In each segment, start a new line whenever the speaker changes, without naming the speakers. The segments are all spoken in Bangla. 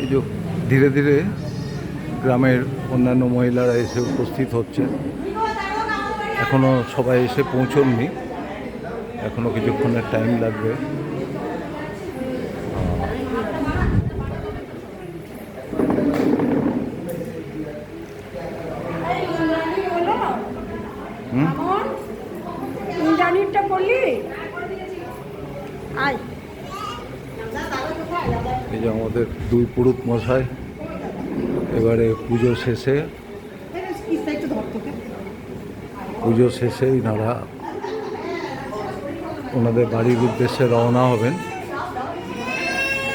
এই যে ধীরে ধীরে গ্রামের অন্যান্য মহিলারা এসে উপস্থিত হচ্ছে। এখনও সবাই এসে পৌঁছননি, এখনও কিছুক্ষণের টাইম লাগবে। এই যে আমাদের দুই পুরুত মশাই এবারে পুজো শেষে এনারা ওনাদের বাড়ির উদ্দেশ্যে রওনা হবেন।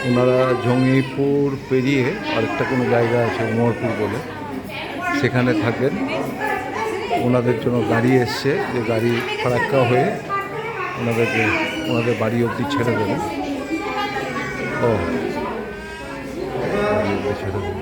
ওনারা জঙ্গিপুর পেরিয়ে আরেকটা কোনো জায়গা আছে উমরপুর বলে, সেখানে থাকেন। ওনাদের জন্য গাড়ি এসছে, যে গাড়ি ফারাক্কা হয়ে ওনাদেরকে ওনাদের বাড়ি অবধি ছেড়ে দেবেন। ছেড়ে দেবেন।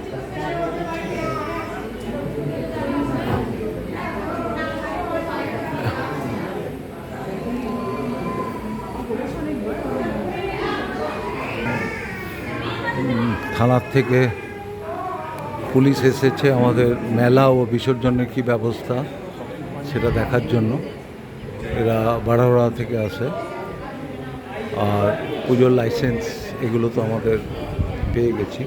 থানার থেকে পুলিশ এসেছে আমাদের মেলা ও বিসর্জনের কী ব্যবস্থা সেটা দেখার জন্য। এরা বাড়াওড়া থেকে আসে। আর পুজোর লাইসেন্স এগুলো তো আমাদের পেয়ে গেছি।